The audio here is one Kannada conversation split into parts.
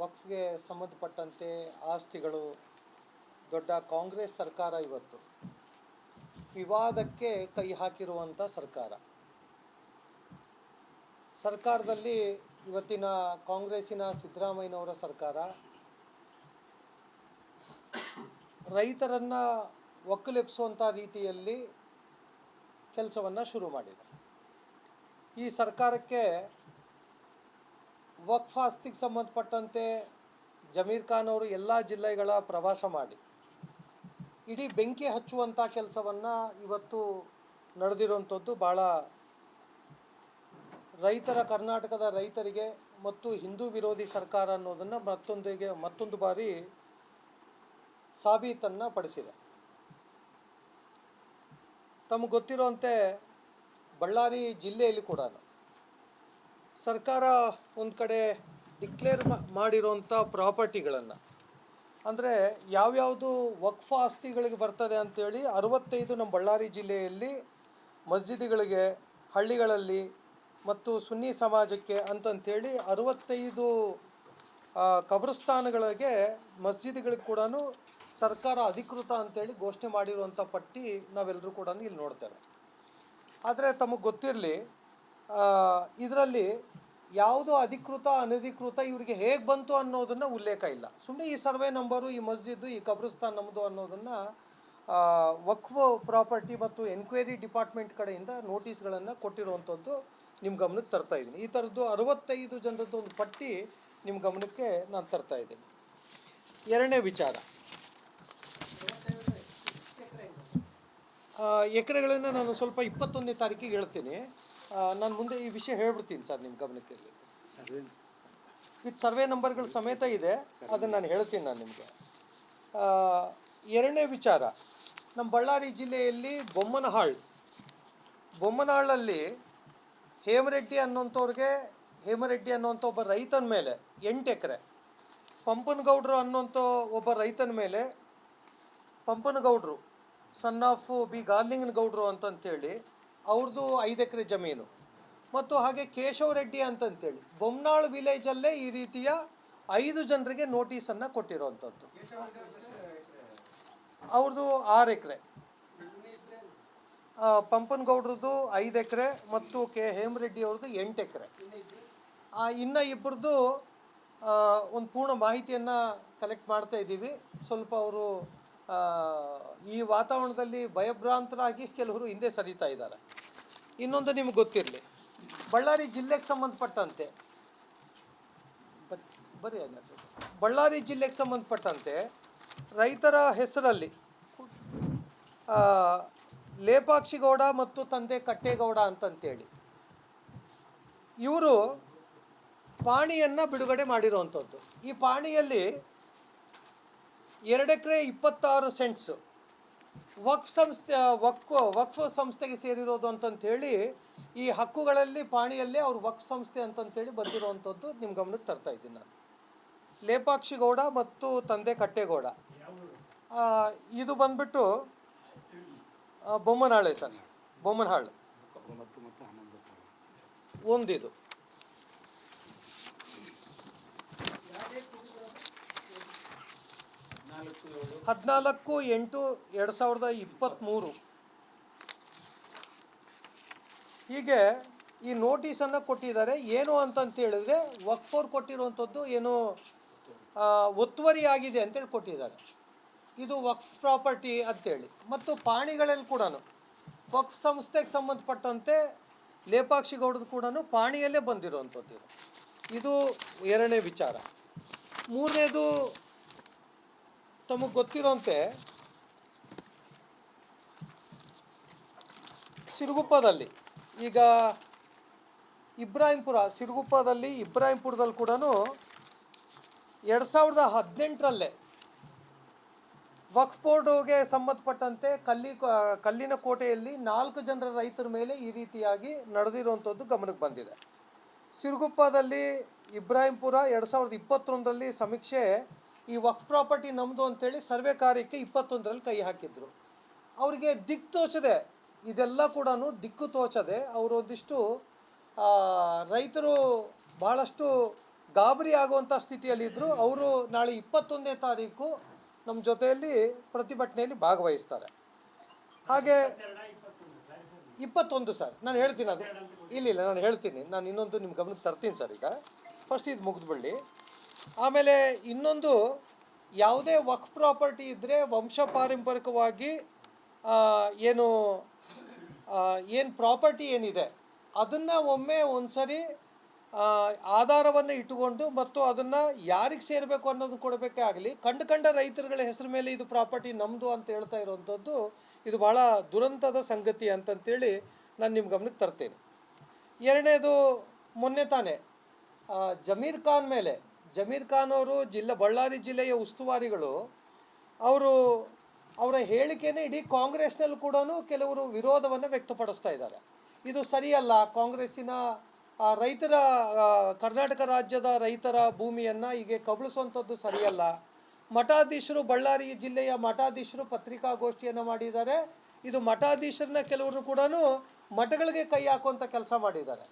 ವಕ್ಫ್ಗೆ ಸಂಬಂಧಪಟ್ಟಂತೆ ಆಸ್ತಿಗಳು ದೊಡ್ಡ ಕಾಂಗ್ರೆಸ್ ಸರ್ಕಾರ ಇವತ್ತು ವಿವಾದಕ್ಕೆ ಕೈ ಹಾಕಿರುವಂಥ ಸರ್ಕಾರದಲ್ಲಿ ಇವತ್ತಿನ ಕಾಂಗ್ರೆಸ್ಸಿನ ಸಿದ್ದರಾಮಯ್ಯನವರ ಸರ್ಕಾರ ರೈತರನ್ನು ಒಕ್ಕಲೆಬ್ಬಿಸುವಂಥ ರೀತಿಯಲ್ಲಿ ಕೆಲಸವನ್ನು ಶುರು ಮಾಡಿದೆ. ಈ ಸರ್ಕಾರಕ್ಕೆ ವಕ್ಫ್ ಆಸ್ತಿಗೆ ಸಂಬಂಧಪಟ್ಟಂತೆ ಜಮೀರ್ ಖಾನ್ ಅವರು ಎಲ್ಲ ಜಿಲ್ಲೆಗಳ ಪ್ರವಾಸ ಮಾಡಿ ಇಡೀ ಬೆಂಕಿ ಹಚ್ಚುವಂಥ ಕೆಲಸವನ್ನು ಇವತ್ತು ನಡೆದಿರುವಂಥದ್ದು ಭಾಳ ಕರ್ನಾಟಕದ ರೈತರಿಗೆ ಮತ್ತು ಹಿಂದೂ ವಿರೋಧಿ ಸರ್ಕಾರ ಅನ್ನೋದನ್ನು ಮತ್ತೊಂದು ಬಾರಿ ಸಾಬೀತನ್ನು ಪಡಿಸಿದೆ. ತಮಗೆ ಗೊತ್ತಿರುವಂತೆ ಬಳ್ಳಾರಿ ಜಿಲ್ಲೆಯಲ್ಲಿ ಕೂಡ ಸರ್ಕಾರ ಒಂದು ಕಡೆ ಡಿಕ್ಲೇರ್ ಮಾಡಿರೋಂಥ ಪ್ರಾಪರ್ಟಿಗಳನ್ನು ಅಂದರೆ ಯಾವ್ಯಾವುದು ವಕ್ಫ್ ಆಸ್ತಿಗಳಿಗೆ ಬರ್ತದೆ ಅಂಥೇಳಿ 65 ನಮ್ಮ ಬಳ್ಳಾರಿ ಜಿಲ್ಲೆಯಲ್ಲಿ ಮಸ್ಜಿದ್ಗಳಿಗೆ, ಹಳ್ಳಿಗಳಲ್ಲಿ ಮತ್ತು ಸುನ್ನಿ ಸಮಾಜಕ್ಕೆ ಅಂತಂಥೇಳಿ 65 ಕಬ್ರಸ್ಥಾನಗಳಿಗೆ, ಮಸ್ಜಿದ್ಗಳಿಗೆ ಕೂಡ ಸರ್ಕಾರ ಅಧಿಕೃತ ಅಂತೇಳಿ ಘೋಷಣೆ ಮಾಡಿರುವಂಥ ಪಟ್ಟಿ ನಾವೆಲ್ಲರೂ ಕೂಡ ಇಲ್ಲಿ ನೋಡ್ತೇವೆ. ಆದರೆ ತಮಗೆ ಗೊತ್ತಿರಲಿ, ಇದರಲ್ಲಿ ಯಾವುದು ಅಧಿಕೃತ ಅನಧಿಕೃತ ಇವರಿಗೆ ಹೇಗೆ ಬಂತು ಅನ್ನೋದನ್ನು ಉಲ್ಲೇಖ ಇಲ್ಲ. ಸುಮ್ಮನೆ ಈ ಸರ್ವೆ ನಂಬರು, ಈ ಮಸ್ಜಿದ್ದು, ಈ ಕಬ್ರಸ್ತಾನ್ ನಮ್ಮದು ಅನ್ನೋದನ್ನು ವಕ್ಫ್ ಪ್ರಾಪರ್ಟಿ ಮತ್ತು ಎನ್ಕ್ವೈರಿ ಡಿಪಾರ್ಟ್ಮೆಂಟ್ ಕಡೆಯಿಂದ ನೋಟಿಸ್ಗಳನ್ನು ಕೊಟ್ಟಿರುವಂಥದ್ದು ನಿಮ್ಮ ಗಮನಕ್ಕೆ ತರ್ತಾ ಇದ್ದೀನಿ. ಈ ಥರದ್ದು 65 ಜನರದ್ದು ಒಂದು ಪಟ್ಟಿ ನಿಮ್ಮ ಗಮನಕ್ಕೆ ನಾನು ತರ್ತಾ ಇದ್ದೀನಿ. ಎರಡನೇ ವಿಚಾರ, ಎಕರೆಗಳನ್ನು ನಾನು ಸ್ವಲ್ಪ 21ನೇ ತಾರೀಕಿಗೆ ಹೇಳ್ತೀನಿ. ನಾನು ಮುಂದೆ ಈ ವಿಷಯ ಹೇಳ್ಬಿಡ್ತೀನಿ ಸರ್, ನಿಮ್ಮ ಗಮನಕ್ಕೆ ವಿತ್ ಸರ್ವೆ ನಂಬರ್ಗಳು ಸಮೇತ ಇದೆ, ಅದನ್ನು ನಾನು ಹೇಳ್ತೀನಿ ನಾನು ನಿಮಗೆ. ಎರಡನೇ ವಿಚಾರ, ನಮ್ಮ ಬಳ್ಳಾರಿ ಜಿಲ್ಲೆಯಲ್ಲಿ ಬೊಮ್ಮನಹಾಳಲ್ಲಿ ಹೇಮರೆಡ್ಡಿ ಅನ್ನೋಂಥ ಒಬ್ಬ ರೈತನ ಮೇಲೆ 8 ಎಕರೆ, ಪಂಪನಗೌಡರು ಅನ್ನೋಂಥ ಒಬ್ಬ ರೈತನ ಮೇಲೆ, ಪಂಪನಗೌಡರು ಸನ್ ಆಫ್ ಬಿ ಗಾರ್ಲಿಂಗನಗೌಡರು ಅಂತಂತೇಳಿ ಅವ್ರದ್ದು 5 ಎಕರೆ ಜಮೀನು, ಮತ್ತು ಹಾಗೆ ಕೇಶವ ರೆಡ್ಡಿ ಅಂತಂತೇಳಿ ಬೊಮ್ಮನಾಳ್ ವಿಲೇಜಲ್ಲೇ ಈ ರೀತಿಯ 5 ಜನರಿಗೆ ನೋಟಿಸನ್ನು ಕೊಟ್ಟಿರೋವಂಥದ್ದು. ಅವ್ರದ್ದು 6 ಎಕರೆ, ಪಂಪನಗೌಡ್ರದ್ದು 5 ಎಕರೆ ಮತ್ತು ಹೇಮರೆಡ್ಡಿ ಅವ್ರದ್ದು 8 ಎಕರೆ. ಇನ್ನು ಇಬ್ಬರದ್ದು ಒಂದು ಪೂರ್ಣ ಮಾಹಿತಿಯನ್ನು ಕಲೆಕ್ಟ್ ಮಾಡ್ತಾ ಇದ್ದೀವಿ. ಸ್ವಲ್ಪ ಅವರು ಈ ವಾತಾವರಣದಲ್ಲಿ ಭಯಭ್ರಾಂತರಾಗಿ ಕೆಲವರು ಹಿಂದೆ ಸರಿತಾ ಇದ್ದಾರೆ. ಇನ್ನೊಂದು ನಿಮ್ಗೆ ಗೊತ್ತಿರಲಿ, ಬಳ್ಳಾರಿ ಜಿಲ್ಲೆಗೆ ಸಂಬಂಧಪಟ್ಟಂತೆ ರೈತರ ಹೆಸರಲ್ಲಿ ಲೇಪಾಕ್ಷಿಗೌಡ ಮತ್ತು ತಂದೆ ಕಟ್ಟೇಗೌಡ ಅಂತಂತೇಳಿ ಇವರು ಪಾಣಿಯನ್ನು ಬಿಡುಗಡೆ ಮಾಡಿರುವಂಥದ್ದು. ಈ ಪಾಣಿಯಲ್ಲಿ 2 ಎಕರೆ 26 ಸೆಂಟ್ಸು ವಕ್ಫ್ ಸಂಸ್ಥೆಗೆ ಸೇರಿರೋದು ಅಂತಂಥೇಳಿ ಈ ಹಕ್ಕುಗಳಲ್ಲಿ ಪಾಣಿಯಲ್ಲಿ ಅವ್ರು ವಕ್ಫ್ ಸಂಸ್ಥೆ ಅಂತಂತೇಳಿ ಬಂದಿರುವಂಥದ್ದು ನಿಮ್ಮ ಗಮನಕ್ಕೆ ತರ್ತಾ ಇದ್ದೀನಿ ನಾನು. ಲೇಪಾಕ್ಷಿಗೌಡ ಮತ್ತು ತಂದೆ ಕಟ್ಟೇಗೌಡ, ಇದು ಬಂದ್ಬಿಟ್ಟು ಬೊಮ್ಮನಹಾಳೆ ಸರ್, ಬೊಮ್ಮನಹಾಳು ಒಂದಿದು. -- 14/8/2023 ಹೀಗೆ ಈ ನೋಟಿಸನ್ನು ಕೊಟ್ಟಿದ್ದಾರೆ. ಏನು ಅಂತಂತ ಹೇಳಿದ್ರೆ ವಕ್ಫ್ ಅವ್ರು ಕೊಟ್ಟಿರುವಂಥದ್ದು ಏನು ಒತ್ತುವರಿ ಆಗಿದೆ ಅಂತೇಳಿ ಕೊಟ್ಟಿದ್ದಾರೆ. ಇದು ವಕ್ಫ್ ಪ್ರಾಪರ್ಟಿ ಅಂತೇಳಿ. ಮತ್ತು ಪಾಣಿಗಳಲ್ಲಿ ಕೂಡ ವಕ್ಫ್ ಸಂಸ್ಥೆಗೆ ಸಂಬಂಧಪಟ್ಟಂತೆ ಲೇಪಾಕ್ಷಿಗೌಡದು ಕೂಡ ಪಾಣಿಯಲ್ಲೇ ಬಂದಿರುವಂಥದ್ದು. ಇದು ಎರಡನೇ ವಿಚಾರ. ಮೂರನೇದು, ತಮಗೆ ಗೊತ್ತಿರೋಂತೆ ಸಿರುಗುಪ್ಪದಲ್ಲಿ ಈಗ ಇಬ್ರಾಹಿಂಪುರದಲ್ಲಿ ಕೂಡ 2018ರಲ್ಲೇ ವಕ್ಫ್ ಬೋರ್ಡ್ಗೆ ಸಂಬಂಧಪಟ್ಟಂತೆ ಕಲ್ಲಿನ ಕೋಟೆಯಲ್ಲಿ 4 ಜನರ ರೈತರ ಮೇಲೆ ಈ ರೀತಿಯಾಗಿ ನಡೆದಿರುವಂಥದ್ದು ಗಮನಕ್ಕೆ ಬಂದಿದೆ. ಸಿರುಗುಪ್ಪದಲ್ಲಿ ಇಬ್ರಾಹಿಂಪುರ 2021ರಲ್ಲಿ ಸಮೀಕ್ಷೆ ಈ ವಕ್ಫ್ ಪ್ರಾಪರ್ಟಿ ನಮ್ಮದು ಅಂತೇಳಿ ಸರ್ವೆ ಕಾರ್ಯಕ್ಕೆ 21ರಲ್ಲಿ ಕೈ ಹಾಕಿದ್ರು. ಅವರಿಗೆ ದಿಕ್ಕು ತೋಚದೆ, ಇದೆಲ್ಲ ಕೂಡ ದಿಕ್ಕು ತೋಚದೆ ಅವರೊಂದಿಷ್ಟು ರೈತರು ಭಾಳಷ್ಟು ಗಾಬರಿ ಆಗುವಂಥ ಸ್ಥಿತಿಯಲ್ಲಿದ್ದರು. ಅವರು ನಾಳೆ 21ನೇ ತಾರೀಕು ನಮ್ಮ ಜೊತೆಯಲ್ಲಿ ಪ್ರತಿಭಟನೆಯಲ್ಲಿ ಭಾಗವಹಿಸ್ತಾರೆ. ಹಾಗೆ 21 ಸರ್, ನಾನು ಹೇಳ್ತೀನಿ ಅದು ಇಲ್ಲ ನಾನು ಹೇಳ್ತೀನಿ, ನಾನು ಇನ್ನೊಂದು ನಿಮ್ಮ ಗಮನಕ್ಕೆ ತರ್ತೀನಿ ಸರ್. ಈಗ ಫಸ್ಟ್ ಇದು ಮುಗಿದ್ಬಿಡಲಿ. ಆಮೇಲೆ ಇನ್ನೊಂದು, ಯಾವುದೇ ವಕ್ಫ್ ಪ್ರಾಪರ್ಟಿ ಇದ್ದರೆ ವಂಶ ಪಾರಂಪರಿಕವಾಗಿ ಏನು ಪ್ರಾಪರ್ಟಿ ಏನಿದೆ ಅದನ್ನು ಒಮ್ಮೆ ಒಂದ್ಸರಿ ಆಧಾರವನ್ನು ಇಟ್ಟುಕೊಂಡು ಮತ್ತು ಅದನ್ನು ಯಾರಿಗೆ ಸೇರಬೇಕು ಅನ್ನೋದನ್ನು ಕೊಡಬೇಕೇ ಆಗಲಿ, ಕಂಡ ರೈತರುಗಳ ಹೆಸರು ಮೇಲೆ ಇದು ಪ್ರಾಪರ್ಟಿ ನಮ್ಮದು ಅಂತ ಹೇಳ್ತಾ ಇರೋವಂಥದ್ದು ಇದು ಭಾಳ ದುರಂತದ ಸಂಗತಿ ಅಂತಂತೇಳಿ ನಾನು ನಿಮ್ಮ ಗಮನಕ್ಕೆ ತರ್ತೇನೆ. ಎರಡನೇದು, ಮೊನ್ನೆ ತಾನೇ ಜಮೀರ್ ಖಾನ್ ಅವರು ಬಳ್ಳಾರಿ ಜಿಲ್ಲೆಯ ಉಸ್ತುವಾರಿಗಳು, ಅವರ ಹೇಳಿಕೆನೇ ಇಡೀ ಕಾಂಗ್ರೆಸ್ನಲ್ಲಿ ಕೂಡ ಕೆಲವರು ವಿರೋಧವನ್ನು ವ್ಯಕ್ತಪಡಿಸ್ತಾ ಇದ್ದಾರೆ. ಇದು ಸರಿಯಲ್ಲ, ಕಾಂಗ್ರೆಸ್ಸಿನ ರೈತರ ಕರ್ನಾಟಕ ರಾಜ್ಯದ ರೈತರ ಭೂಮಿಯನ್ನು ಹೀಗೆ ಕಬಳಿಸುವಂಥದ್ದು ಸರಿಯಲ್ಲ. ಮಠಾಧೀಶರು, ಬಳ್ಳಾರಿ ಜಿಲ್ಲೆಯ ಮಠಾಧೀಶರು ಪತ್ರಿಕಾಗೋಷ್ಠಿಯನ್ನು ಮಾಡಿದ್ದಾರೆ. ಇದು ಮಠಾಧೀಶರನ್ನ ಕೆಲವರು ಕೂಡ ಮಠಗಳಿಗೆ ಕೈ ಹಾಕುವಂಥ ಕೆಲಸ ಮಾಡಿದ್ದಾರೆ.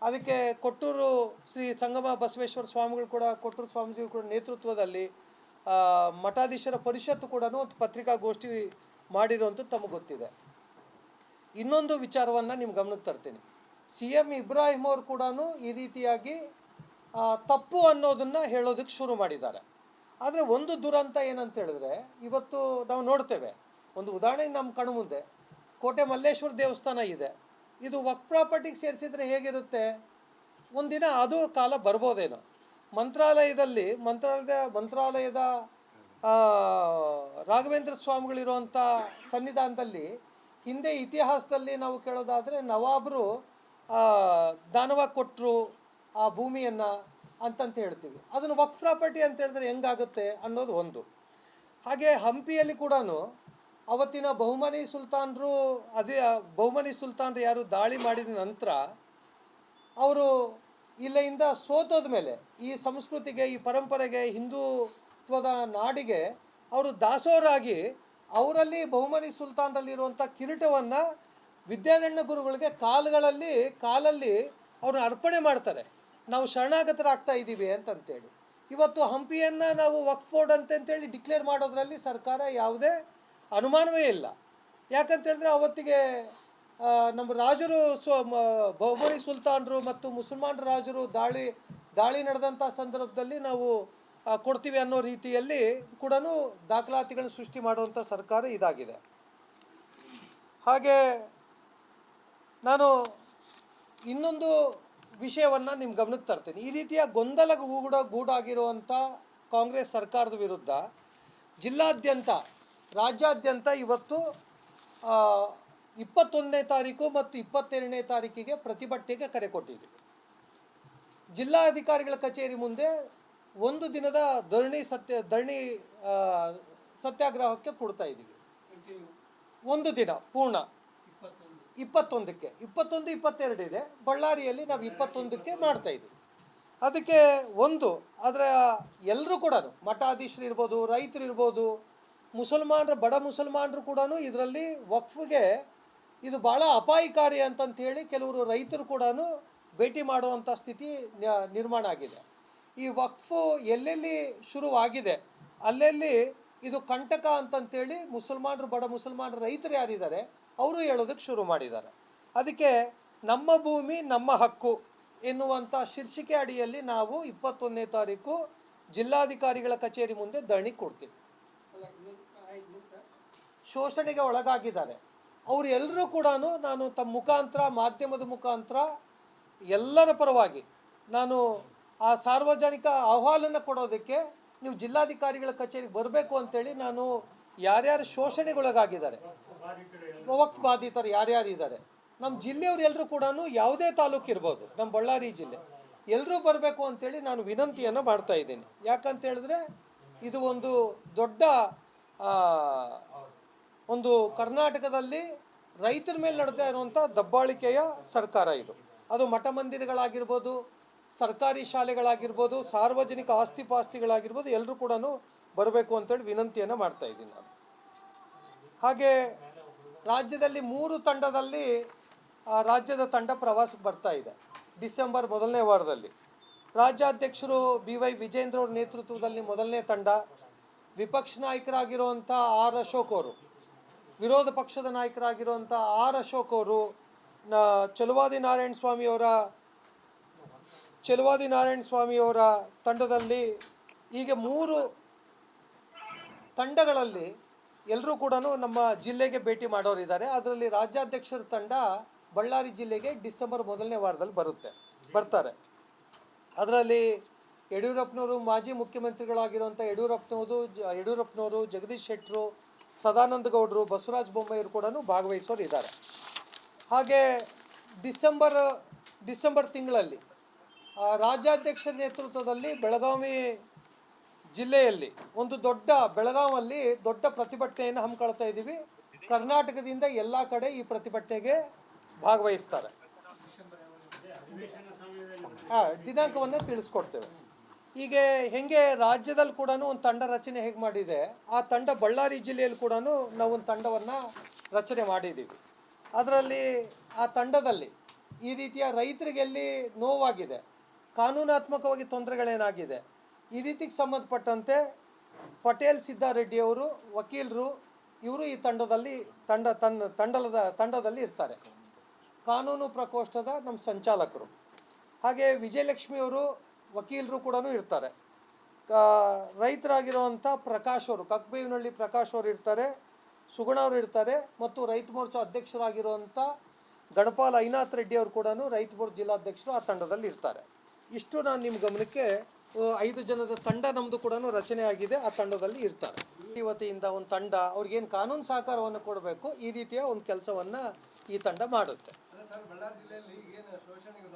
ಅದಕ್ಕೆ ಕೊಟ್ಟೂರು ಶ್ರೀ ಸಂಗಮ ಬಸವೇಶ್ವರ ಸ್ವಾಮಿಗಳು ಕೂಡ, ಕೊಟ್ಟೂರು ಸ್ವಾಮೀಜಿಗಳು ಕೂಡ ನೇತೃತ್ವದಲ್ಲಿ ಮಠಾಧೀಶರ ಪರಿಷತ್ತು ಕೂಡ ಒಂದು ಪತ್ರಿಕಾಗೋಷ್ಠಿ ಮಾಡಿರುವಂಥದ್ದು ತಮಗೆ ಗೊತ್ತಿದೆ. ಇನ್ನೊಂದು ವಿಚಾರವನ್ನು ನಿಮ್ಮ ಗಮನಕ್ಕೆ ತರ್ತೀನಿ. CM ಇಬ್ರಾಹಿಂ ಅವರು ಕೂಡ ಈ ರೀತಿಯಾಗಿ ತಪ್ಪು ಅನ್ನೋದನ್ನು ಹೇಳೋದಕ್ಕೆ ಶುರು ಮಾಡಿದ್ದಾರೆ. ಆದರೆ ಒಂದು ದುರಂತ ಏನಂತ ಹೇಳಿದ್ರೆ, ಇವತ್ತು ನಾವು ನೋಡ್ತೇವೆ, ಒಂದು ಉದಾಹರಣೆಗೆ ನಮ್ಮ ಕಣ್ಣು ಮುಂದೆ ಕೋಟೆ ಮಲ್ಲೇಶ್ವರ ದೇವಸ್ಥಾನ ಇದೆ. ಇದು ವಕ್ಫ್ ಪ್ರಾಪರ್ಟಿಗೆ ಸೇರಿಸಿದ್ರೆ ಹೇಗಿರುತ್ತೆ? ಒಂದಿನ ಅದು ಕಾಲ ಬರ್ಬೋದೇನೋ. ಮಂತ್ರಾಲಯದ ರಾಘವೇಂದ್ರ ಸ್ವಾಮಿಗಳಿರುವಂಥ ಸನ್ನಿಧಾನದಲ್ಲಿ ಹಿಂದೆ ಇತಿಹಾಸದಲ್ಲಿ ನಾವು ಕೇಳೋದಾದರೆ ನವಾಬರು ದಾನವಾಗಿ ಕೊಟ್ಟರು ಆ ಭೂಮಿಯನ್ನು ಅಂತಂತ ಹೇಳ್ತೀವಿ. ಅದನ್ನು ವಕ್ಫ್ ಪ್ರಾಪರ್ಟಿ ಅಂತ ಹೇಳಿದ್ರೆ ಹೆಂಗಾಗುತ್ತೆ ಅನ್ನೋದು ಒಂದು. ಹಾಗೆ ಹಂಪಿಯಲ್ಲಿ ಕೂಡ ಅವತ್ತಿನ ಬಹುಮನಿ ಸುಲ್ತಾನರು ಯಾರು ದಾಳಿ ಮಾಡಿದ ನಂತರ ಅವರು ಇಲ್ಲಿಂದ ಸೋತೋದ ಮೇಲೆ ಈ ಸಂಸ್ಕೃತಿಗೆ, ಈ ಪರಂಪರೆಗೆ, ಹಿಂದುತ್ವದ ನಾಡಿಗೆ ಅವರು ದಾಸೋರಾಗಿ ಅವರಲ್ಲಿ ಬಹುಮನಿ ಸುಲ್ತಾನರಲ್ಲಿರುವಂಥ ಕಿರೀಟವನ್ನು ವಿದ್ಯಾರಣ್ಯ ಗುರುಗಳಿಗೆ ಕಾಲಲ್ಲಿ ಅವ್ರನ್ನ ಅರ್ಪಣೆ ಮಾಡ್ತಾರೆ. ನಾವು ಶರಣಾಗತರಾಗ್ತಾ ಇದ್ದೀವಿ ಅಂತಂತೇಳಿ ಇವತ್ತು ಹಂಪಿಯನ್ನು ನಾವು ವಕ್ಫ್ ಬೋರ್ಡ್ ಅಂತಂತೇಳಿ ಡಿಕ್ಲೇರ್ ಮಾಡೋದ್ರಲ್ಲಿ ಸರ್ಕಾರ ಯಾವುದೇ ಅನುಮಾನವೇ ಇಲ್ಲ. ಯಾಕಂತೇಳಿದ್ರೆ ಅವತ್ತಿಗೆ ನಮ್ಮ ರಾಜರು ಬಹುಮನಿ ಸುಲ್ತಾನರು ಮತ್ತು ಮುಸಲ್ಮಾನರ ರಾಜರು ದಾಳಿ ನಡೆದಂಥ ಸಂದರ್ಭದಲ್ಲಿ ನಾವು ಕೊಡ್ತೀವಿ ಅನ್ನೋ ರೀತಿಯಲ್ಲಿ ಕೂಡ ದಾಖಲಾತಿಗಳನ್ನು ಸೃಷ್ಟಿ ಮಾಡುವಂಥ ಸರ್ಕಾರ ಇದಾಗಿದೆ. ಹಾಗೆ ನಾನು ಇನ್ನೊಂದು ವಿಷಯವನ್ನು ನಿಮ್ಮ ಗಮನಕ್ಕೆ ತರ್ತೀನಿ. ಈ ರೀತಿಯ ಗೂಡಾಗಿರುವಂಥ ಕಾಂಗ್ರೆಸ್ ಸರ್ಕಾರದ ವಿರುದ್ಧ ರಾಜ್ಯಾದ್ಯಂತ ಇವತ್ತು 21ನೇ ತಾರೀಕು ಮತ್ತು 22ನೇ ತಾರೀಕಿಗೆ ಪ್ರತಿಭಟನೆಗೆ ಕರೆ ಕೊಟ್ಟಿದ್ದೀವಿ. ಜಿಲ್ಲಾಧಿಕಾರಿಗಳ ಕಚೇರಿ ಮುಂದೆ ಒಂದು ದಿನದ ಧರಣಿ ಸತ್ಯಾಗ್ರಹಕ್ಕೆ ಕೊಡ್ತಾ ಇದ್ದೀವಿ. ಒಂದು ದಿನ ಪೂರ್ಣ 21ಕ್ಕೆ 22 ಇದೆ. ಬಳ್ಳಾರಿಯಲ್ಲಿ ನಾವು 21ಕ್ಕೆ ಮಾಡ್ತಾ ಇದ್ದೀವಿ. ಅದಕ್ಕೆ ಅದರ ಎಲ್ಲರೂ ಕೂಡ ಮಠಾಧೀಶರು ಇರ್ಬೋದು, ರೈತರು ಇರ್ಬೋದು, ಬಡ ಮುಸಲ್ಮಾನರು ಕೂಡ ಇದರಲ್ಲಿ ವಕ್ಫ್ಗೆ ಇದು ಭಾಳ ಅಪಾಯಕಾರಿ ಅಂತಂತೇಳಿ ಕೆಲವರು ರೈತರು ಕೂಡ ಭೇಟಿ ಮಾಡುವಂಥ ಸ್ಥಿತಿ ನಿರ್ಮಾಣ ಆಗಿದೆ. ಈ ವಕ್ಫು ಎಲ್ಲೆಲ್ಲಿ ಶುರುವಾಗಿದೆ ಅಲ್ಲೆಲ್ಲಿ ಇದು ಕಂಟಕ ಅಂತಂತೇಳಿ ಬಡ ಮುಸಲ್ಮಾನರು ರೈತರು ಯಾರಿದ್ದಾರೆ ಅವರು ಹೇಳೋದಕ್ಕೆ ಶುರು ಮಾಡಿದ್ದಾರೆ. ಅದಕ್ಕೆ ನಮ್ಮ ಭೂಮಿ ನಮ್ಮ ಹಕ್ಕು ಎನ್ನುವಂಥ ಶೀರ್ಷಿಕೆ ಅಡಿಯಲ್ಲಿ ನಾವು 21ನೇ ತಾರೀಕು ಜಿಲ್ಲಾಧಿಕಾರಿಗಳ ಕಚೇರಿ ಮುಂದೆ ಧರಣಿ ಕೊಡ್ತೀವಿ. ಶೋಷಣೆಗೆ ಒಳಗಾಗಿದ್ದಾರೆ ಅವರು ಎಲ್ಲರೂ ಕೂಡ ನಾನು ತಮ್ಮ ಮುಖಾಂತರ, ಮಾಧ್ಯಮದ ಮುಖಾಂತರ ಎಲ್ಲರ ಪರವಾಗಿ ನಾನು ಆ ಸಾರ್ವಜನಿಕ ಅಹವಾಲನ್ನು ಕೊಡೋದಕ್ಕೆ ನೀವು ಜಿಲ್ಲಾಧಿಕಾರಿಗಳ ಕಚೇರಿಗೆ ಬರಬೇಕು ಅಂತೇಳಿ ನಾನು ಯಾರ್ಯಾರು ಶೋಷಣೆಗೊಳಗಾಗಿದ್ದಾರೆ, ವಕ್ಫ್ ಬಾಧಿತರು ಯಾರ್ಯಾರಿದ್ದಾರೆ ನಮ್ಮ ಜಿಲ್ಲೆಯವರು ಎಲ್ಲರೂ ಕೂಡ, ಯಾವುದೇ ತಾಲೂಕು ಇರ್ಬೋದು, ನಮ್ಮ ಬಳ್ಳಾರಿ ಜಿಲ್ಲೆ ಎಲ್ಲರೂ ಬರಬೇಕು ಅಂತೇಳಿ ನಾನು ವಿನಂತಿಯನ್ನು ಮಾಡ್ತಾ ಇದ್ದೀನಿ. ಯಾಕಂತೇಳಿದ್ರೆ ಇದು ಒಂದು ದೊಡ್ಡ ಒಂದು ಕರ್ನಾಟಕದಲ್ಲಿ ರೈತರ ಮೇಲೆ ನಡೆತಾ ಇರುವಂಥ ದಬ್ಬಾಳಿಕೆಯ ಸರ್ಕಾರ ಇದು. ಅದು ಮಠ ಮಂದಿರಗಳಾಗಿರ್ಬೋದು, ಸರ್ಕಾರಿ ಶಾಲೆಗಳಾಗಿರ್ಬೋದು, ಸಾರ್ವಜನಿಕ ಆಸ್ತಿ ಪಾಸ್ತಿಗಳಾಗಿರ್ಬೋದು, ಎಲ್ಲರೂ ಕೂಡ ಬರಬೇಕು ಅಂತೇಳಿ ವಿನಂತಿಯನ್ನು ಮಾಡ್ತಾ ಇದ್ದೀನಿ ನಾನು. ಹಾಗೆ ರಾಜ್ಯದಲ್ಲಿ 3 ತಂಡದಲ್ಲಿ ರಾಜ್ಯದ ತಂಡ ಪ್ರವಾಸಕ್ಕೆ ಬರ್ತಾ ಇದೆ ಡಿಸೆಂಬರ್ ಮೊದಲನೇ ವಾರದಲ್ಲಿ. ರಾಜ್ಯಾಧ್ಯಕ್ಷರು BY ವಿಜೇಂದ್ರ ಅವ್ರ ನೇತೃತ್ವದಲ್ಲಿ ಮೊದಲನೇ ತಂಡ, ವಿಪಕ್ಷ ನಾಯಕರಾಗಿರುವಂಥ R ಅಶೋಕ್ ಅವರು, ವಿರೋಧ ಪಕ್ಷದ ನಾಯಕರಾಗಿರುವಂಥ R ಅಶೋಕ್ ಅವರು, ಚಲುವಾದಿ ನಾರಾಯಣ ಸ್ವಾಮಿಯವರ ತಂಡದಲ್ಲಿ, ಹೀಗೆ 3 ತಂಡಗಳಲ್ಲಿ ಎಲ್ಲರೂ ಕೂಡ ನಮ್ಮ ಜಿಲ್ಲೆಗೆ ಭೇಟಿ ಮಾಡೋರಿದ್ದಾರೆ. ಅದರಲ್ಲಿ ರಾಜ್ಯಾಧ್ಯಕ್ಷರ ತಂಡ ಬಳ್ಳಾರಿ ಜಿಲ್ಲೆಗೆ ಡಿಸೆಂಬರ್ ಮೊದಲನೇ ವಾರದಲ್ಲಿ ಬರ್ತಾರೆ. ಅದರಲ್ಲಿ ಯಡಿಯೂರಪ್ಪನವರು, ಮಾಜಿ ಮುಖ್ಯಮಂತ್ರಿಗಳಾಗಿರುವಂಥ ಯಡಿಯೂರಪ್ಪನವರು, ಜಗದೀಶ್ ಶೆಟ್ಟರು, ಸದಾನಂದ ಗೌಡರು, ಬಸವರಾಜ ಬೊಮ್ಮಾಯಿಯವರು ಕೂಡ ಭಾಗವಹಿಸೋರಿದ್ದಾರೆ. ಹಾಗೆ ಡಿಸೆಂಬರ್ ತಿಂಗಳಲ್ಲಿ ರಾಜ್ಯಾಧ್ಯಕ್ಷರ ನೇತೃತ್ವದಲ್ಲಿ ಬೆಳಗಾವಿ ಜಿಲ್ಲೆಯಲ್ಲಿ ಬೆಳಗಾವಲ್ಲಿ ದೊಡ್ಡ ಪ್ರತಿಭಟನೆಯನ್ನು ಹಮ್ಮಿಕೊಳ್ತಾ ಇದ್ದೀವಿ. ಕರ್ನಾಟಕದಿಂದ ಎಲ್ಲ ಕಡೆ ಈ ಪ್ರತಿಭಟನೆಗೆ ಭಾಗವಹಿಸ್ತಾರೆ. ದಿನಾಂಕವನ್ನು ತಿಳಿಸ್ಕೊಡ್ತೇವೆ. ಹೀಗೆ ಹೆಂಗೆ ರಾಜ್ಯದಲ್ಲಿ ಕೂಡ ಒಂದು ತಂಡ ರಚನೆ ಹೇಗೆ ಮಾಡಿದೆ, ಆ ತಂಡ ಬಳ್ಳಾರಿ ಜಿಲ್ಲೆಯಲ್ಲಿ ಕೂಡ ನಾವು ಒಂದು ತಂಡವನ್ನು ರಚನೆ ಮಾಡಿದ್ದೀವಿ. ಅದರಲ್ಲಿ ಆ ತಂಡದಲ್ಲಿ ಈ ರೀತಿಯ ರೈತರಿಗೆ ಎಲ್ಲಿ ನೋವಾಗಿದೆ, ಕಾನೂನಾತ್ಮಕವಾಗಿ ತೊಂದರೆಗಳೇನಾಗಿದೆ, ಈ ರೀತಿಗೆ ಸಂಬಂಧಪಟ್ಟಂತೆ ಪಟೇಲ್ ಸಿದ್ದಾರೆಡ್ಡಿಯವರು, ವಕೀಲರು, ಇವರು ಈ ತಂಡದಲ್ಲಿ ಇರ್ತಾರೆ. ಕಾನೂನು ಪ್ರಕೋಷ್ಠದ ನಮ್ಮ ಸಂಚಾಲಕರು, ಹಾಗೆ ವಿಜಯಲಕ್ಷ್ಮಿಯವರು ವಕೀಲರು ಕೂಡ ಇರ್ತಾರೆ. ರೈತರಾಗಿರುವಂಥ ಪ್ರಕಾಶ್ ಅವರು, ಕಕ್ಕಬೇವಿನಹಳ್ಳಿ ಪ್ರಕಾಶ್ ಅವರು ಇರ್ತಾರೆ, ಸುಗುಣ ಅವರು ಇರ್ತಾರೆ, ಮತ್ತು ರೈತ ಮೋರ್ಚಾ ಅಧ್ಯಕ್ಷರಾಗಿರುವಂಥ ಗಣಪಾಲ್ ಐನಾಥ್ ರೆಡ್ಡಿ ಅವರು ಕೂಡ ರೈತ ಮೋರ್ಚಾ ಜಿಲ್ಲಾಧ್ಯಕ್ಷರು ಆ ತಂಡದಲ್ಲಿ ಇರ್ತಾರೆ. ಇಷ್ಟು ನಾನು ನಿಮ್ಮ ಗಮನಕ್ಕೆ 5 ಜನದ ತಂಡ ನಮ್ಮದು ಕೂಡ ರಚನೆ ಆಗಿದೆ, ಆ ತಂಡದಲ್ಲಿ ಇರ್ತಾರೆ. ವತಿಯಿಂದ ಒಂದು ತಂಡ ಅವ್ರಿಗೇನು ಕಾನೂನು ಸಹಕಾರವನ್ನು ಕೊಡಬೇಕು, ಈ ರೀತಿಯ ಒಂದು ಕೆಲಸವನ್ನು ಈ ತಂಡ ಮಾಡುತ್ತೆ. ಬಳ್ಳಾರಿ ಜಿಲ್ಲೆಯಲ್ಲಿ ಏನು ಶೋಷಣೆಗೆ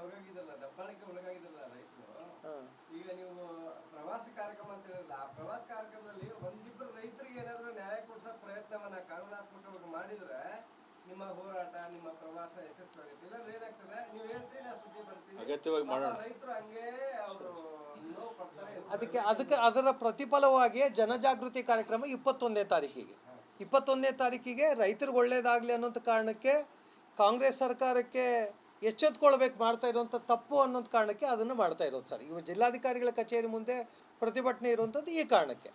ದಬ್ಬಾಳಿಕೆ ಒಳಗಾಗಿದ್ದಲ್ಲ ರೈತರು, ಈಗ ನೀವು ಪ್ರವಾಸ ಕಾರ್ಯಕ್ರಮ ಅಂತ ಹೇಳಿರಲ್ಲ, ಆ ಪ್ರವಾಸ ಕಾರ್ಯಕ್ರಮದಲ್ಲಿ ಒಂದಿಬ್ಬರು ರೈತರಿಗೆ ಏನಾದರೂ ನ್ಯಾಯ ಕೊಡಿಸೋ ಪ್ರಯತ್ನವನ್ನ ಕಾನೂನಾತ್ಮಕವಾಗಿ ಮಾಡಿದ್ರೆ ನಿಮ್ಮ ಹೋರಾಟ, ನಿಮ್ಮ ಪ್ರವಾಸ ಯಶಸ್ವಿಯಾಗುತ್ತೆ. ಇಲ್ಲಾಂದ್ರೆ ಏನಾಗ್ತದೆ, ನೀವು ಹೇಳ್ತೀರಿ, ನಾ ಸುದ್ದಿ ಬರ್ತೀನಿ, ಅಗತ್ಯವಾಗಿ ಮಾಡೋಣ, ರೈತರು ಹಂಗೆ ಅವರು ನೋವು ಪಡ್ತಾರೆ. ಅದಕ್ಕೆ ಅದರ ಪ್ರತಿಫಲವಾಗಿ ಜನಜಾಗೃತಿ ಕಾರ್ಯಕ್ರಮ 21ನೇ ತಾರೀಕಿಗೆ ರೈತರಿಗೆ ಒಳ್ಳೇದಾಗಲಿ ಅನ್ನೋಂಥ ಕಾರಣಕ್ಕೆ ಕಾಂಗ್ರೆಸ್ ಸರ್ಕಾರಕ್ಕೆ ಎಚ್ಚೆತ್ಕೊಳ್ಬೇಕು ಮಾಡ್ತಾ ಇರುವಂಥ ತಪ್ಪು ಅನ್ನೋಂಥ ಕಾರಣಕ್ಕೆ ಅದನ್ನು ಮಾಡ್ತಾ ಇರೋದು ಸರ್. ಇವು ಜಿಲ್ಲಾಧಿಕಾರಿಗಳ ಕಚೇರಿ ಮುಂದೆ ಪ್ರತಿಭಟನೆ ಇರುವಂಥದ್ದು ಈ ಕಾರಣಕ್ಕೆ.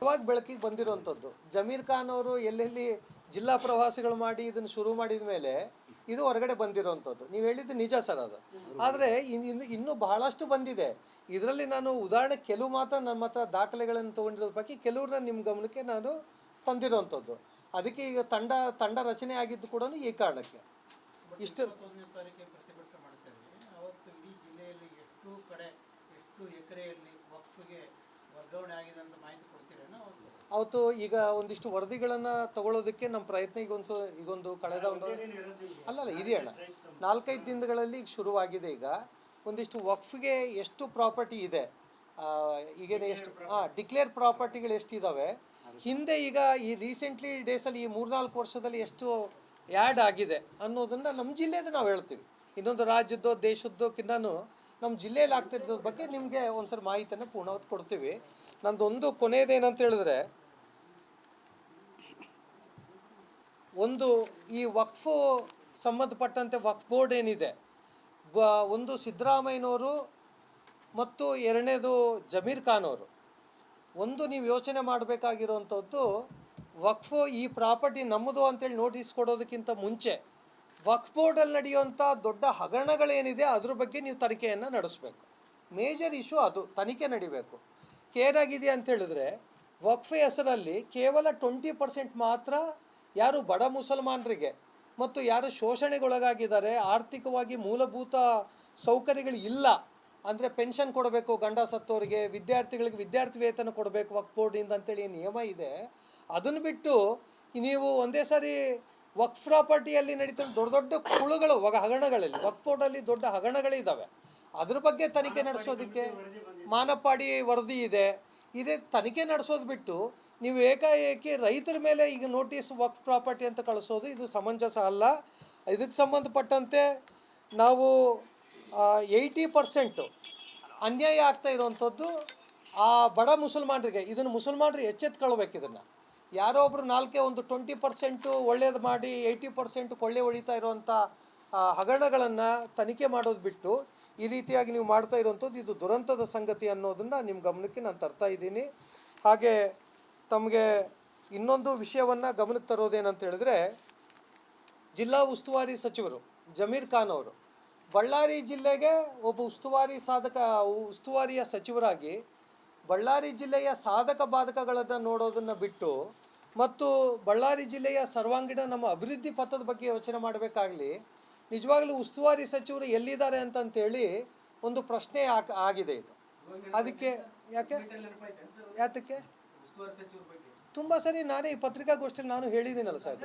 ಇವಾಗ ಬೆಳಕಿಗೆ ಬಂದಿರುವಂಥದ್ದು ಜಮೀರ್ ಖಾನ್ ಅವರು ಎಲ್ಲೆಲ್ಲಿ ಜಿಲ್ಲಾ ಪ್ರವಾಸಿಗಳು ಮಾಡಿ ಇದನ್ನು ಶುರು ಮಾಡಿದ ಮೇಲೆ ಇದು ಹೊರಗಡೆ ಬಂದಿರೋವಂಥದ್ದು. ನೀವು ಹೇಳಿದ್ದು ನಿಜ ಸರ್ ಅದು. ಆದರೆ ಇನ್ನೂ ಬಹಳಷ್ಟು ಬಂದಿದೆ. ಇದರಲ್ಲಿ ನಾನು ಉದಾಹರಣೆ ಕೆಲವು ಮಾತ್ರ ನಮ್ಮ ಹತ್ರ ದಾಖಲೆಗಳನ್ನು ತೊಗೊಂಡಿರೋದ್ರ ಬಗ್ಗೆ ಕೆಲವ್ರನ್ನ ನಿಮ್ಮ ಗಮನಕ್ಕೆ ನಾನು ತಂದಿರೋವಂಥದ್ದು. ಅದಕ್ಕೆ ಈಗ ತಂಡ ರಚನೆ ಆಗಿದ್ದು ಕೂಡ ಈ ಕಾರಣಕ್ಕೆ. ಇಷ್ಟು ಪ್ರತಿಭಟನೆ ಮಾಡ್ತಾ ಇದ್ದೀವಿ. ಅವತ್ತು ಇಡೀ ಜಿಲ್ಲೆಯಲ್ಲಿ ಎಷ್ಟು ಕಡೆ ಎಷ್ಟು ಎಕರೆಯಲ್ಲಿ ವಕ್ಫ್ಗೆ ವರ್ಗಾವಣೆ ಆಗಿದೆ ಅಂತ ಮಾಹಿತಿ ಕೊಡ್ತೀರೇನೋ? ಅವತ್ತು ಈಗ ಒಂದಿಷ್ಟು ವರದಿಗಳನ್ನು ತಗೊಳ್ಳೋದಕ್ಕೆ ನಮ್ಮ ಪ್ರಯತ್ನ ಈಗೊಂದು ಕಳೆದ ಇದೆಯಣ್ಣ 4-5 ದಿನಗಳಲ್ಲಿ ಈಗ ಶುರುವಾಗಿದೆ. ಈಗ ಒಂದಿಷ್ಟು ವಕ್ಫ್ಗೆ ಎಷ್ಟು ಪ್ರಾಪರ್ಟಿ ಇದೆ, ಈಗೇನು ಎಷ್ಟು ಡಿಕ್ಲೇರ್ ಪ್ರಾಪರ್ಟಿಗಳು ಎಷ್ಟಿದ್ದಾವೆ, ಹಿಂದೆ ಈಗ ಈ ರೀಸೆಂಟ್ಲಿ ಡೇಸಲ್ಲಿ ಈ 3-4 ವರ್ಷದಲ್ಲಿ ಎಷ್ಟು ಆ್ಯಡ್ ಆಗಿದೆ ಅನ್ನೋದನ್ನು ನಮ್ಮ ಜಿಲ್ಲೆದು ನಾವು ಹೇಳ್ತೀವಿ. ಇನ್ನೊಂದು ರಾಜ್ಯದ್ದೋ ದೇಶದ್ದೋಕ್ಕಿಂತನೂ ನಮ್ಮ ಜಿಲ್ಲೆಯಲ್ಲಿ ಆಗ್ತಿರೋದ್ರ ಬಗ್ಗೆ ನಿಮಗೆ ಒಂದ್ಸರಿ ಮಾಹಿತಿಯನ್ನು ಪೂರ್ಣವತ್ತು ಕೊಡ್ತೀವಿ. ನಂದೊಂದು ಕೊನೆಯದೇನಂತ ಹೇಳಿದ್ರೆ, ಈ ವಕ್ಫು ಸಂಬಂಧಪಟ್ಟಂತೆ ವಕ್ಫ್ ಬೋರ್ಡ್ ಏನಿದೆ, ಒಂದು ಸಿದ್ದರಾಮಯ್ಯನವರು ಮತ್ತು ಎರಡನೇದು ಜಮೀರ್ ಖಾನ್ ಅವರು. ನೀವು ಯೋಚನೆ ಮಾಡಬೇಕಾಗಿರುವಂಥದ್ದು, ವಕ್ಫು ಈ ಪ್ರಾಪರ್ಟಿ ನಮ್ಮದು ಅಂತೇಳಿ ನೋಟಿಸ್ ಕೊಡೋದಕ್ಕಿಂತ ಮುಂಚೆ ವಕ್ಫ್ ಬೋರ್ಡಲ್ಲಿ ನಡೆಯುವಂಥ ದೊಡ್ಡ ಹಗರಣಗಳೇನಿದೆ ಅದ್ರ ಬಗ್ಗೆ ನೀವು ತನಿಖೆಯನ್ನು ನಡೆಸಬೇಕು. ಮೇಜರ್ ಇಶ್ಯೂ ಅದು, ತನಿಖೆ ನಡಿಬೇಕು. ಏನಾಗಿದೆ ಅಂತ ಹೇಳಿದ್ರೆ, ವಕ್ಫ್ ಹೆಸರಲ್ಲಿ ಕೇವಲ 20% ಮಾತ್ರ ಯಾರು ಬಡ ಮುಸಲ್ಮಾನರಿಗೆ ಮತ್ತು ಯಾರು ಶೋಷಣೆಗೊಳಗಾಗಿದ್ದಾರೆ, ಆರ್ಥಿಕವಾಗಿ ಮೂಲಭೂತ ಸೌಕರ್ಯಗಳು ಇಲ್ಲ ಅಂದರೆ ಪೆನ್ಷನ್ ಕೊಡಬೇಕು ಗಂಡ ಸತ್ತೋರಿಗೆ, ವಿದ್ಯಾರ್ಥಿಗಳಿಗೆ ವಿದ್ಯಾರ್ಥಿ ವೇತನ ಕೊಡಬೇಕು ವಕ್ಫ್ ಬೋರ್ಡಿಂದ ಅಂತೇಳಿ ನಿಯಮ ಇದೆ. ಅದನ್ನು ಬಿಟ್ಟು ನೀವು ಒಂದೇ ಸಾರಿ ವಕ್ಫ್ ಪ್ರಾಪರ್ಟಿಯಲ್ಲಿ ನಡೀತಾ ದೊಡ್ಡ ಕುಳುಗಳು ಹಗರಣಗಳಲ್ಲಿ ವಕ್ಫ್ ಬೋರ್ಡಲ್ಲಿ ದೊಡ್ಡ ಹಗರಣಗಳಿದ್ದಾವೆ. ಅದ್ರ ಬಗ್ಗೆ ತನಿಖೆ ನಡೆಸೋದಕ್ಕೆ ಮಾನಪಾಡಿ ವರದಿ ಇದೆ. ಇದೇ ತನಿಖೆ ನಡೆಸೋದು ಬಿಟ್ಟು ನೀವು ಏಕಾಏಕಿ ರೈತರ ಮೇಲೆ ಈಗ ನೋಟಿಸ್ ವಕ್ಫ್ ಪ್ರಾಪರ್ಟಿ ಅಂತ ಕಳಿಸೋದು ಇದು ಸಮಂಜಸ ಅಲ್ಲ. ಇದಕ್ಕೆ ಸಂಬಂಧಪಟ್ಟಂತೆ ನಾವು 80% ಅನ್ಯಾಯ ಆಗ್ತಾ ಇರುವಂಥದ್ದು ಆ ಬಡ ಮುಸಲ್ಮಾನರಿಗೆ. ಇದನ್ನು ಮುಸಲ್ಮಾನರು ಎಚ್ಚೆತ್ಕೊಳ್ಬೇಕು. ಇದನ್ನು ಯಾರೋ ಒಬ್ಬರು 20% ಒಳ್ಳೇದು ಮಾಡಿ 80% ಕೊಳ್ಳೆ ಹೊಡಿತಾ ಇರುವಂಥ ಹಗರಣಗಳನ್ನು ತನಿಖೆ ಮಾಡೋದು ಬಿಟ್ಟು ಈ ರೀತಿಯಾಗಿ ನೀವು ಮಾಡ್ತಾ ಇರುವಂಥದ್ದು ಇದು ದುರಂತದ ಸಂಗತಿ ಅನ್ನೋದನ್ನು ನಿಮ್ಮ ಗಮನಕ್ಕೆ ನಾನು ತರ್ತಾ ಇದ್ದೀನಿ. ಹಾಗೆ ತಮಗೆ ಇನ್ನೊಂದು ವಿಷಯವನ್ನು ಗಮನಕ್ಕೆ ತರೋದೇನಂತ ಹೇಳಿದ್ರೆ, ಜಿಲ್ಲಾ ಉಸ್ತುವಾರಿ ಸಚಿವರು ಜಮೀರ್ ಖಾನ್ ಅವರು ಬಳ್ಳಾರಿ ಜಿಲ್ಲೆಗೆ ಒಬ್ಬ ಉಸ್ತುವಾರಿಯ ಸಚಿವರಾಗಿ ಬಳ್ಳಾರಿ ಜಿಲ್ಲೆಯ ಸಾಧಕ ಬಾಧಕಗಳನ್ನು ನೋಡೋದನ್ನು ಬಿಟ್ಟು ಮತ್ತು ಬಳ್ಳಾರಿ ಜಿಲ್ಲೆಯ ಸರ್ವಾಂಗೀಣ ನಮ್ಮ ಅಭಿವೃದ್ಧಿ ಪಥದ ಬಗ್ಗೆ ಯೋಚನೆ ಮಾಡಬೇಕಾಗಲಿ, ನಿಜವಾಗ್ಲೂ ಉಸ್ತುವಾರಿ ಸಚಿವರು ಎಲ್ಲಿದ್ದಾರೆ ಅಂತಂತೇಳಿ ಒಂದು ಪ್ರಶ್ನೆ ಆಗಿದೆ ಇದು. ಅದಕ್ಕೆ ಯಾತಕ್ಕೆ ತುಂಬ ಸರಿ ನಾನೇ ಈ ಪತ್ರಿಕಾಗೋಷ್ಠಿಯಲ್ಲಿ ನಾನು ಹೇಳಿದ್ದೀನಲ್ಲ ಸಾಹೇಬ್ರೆ.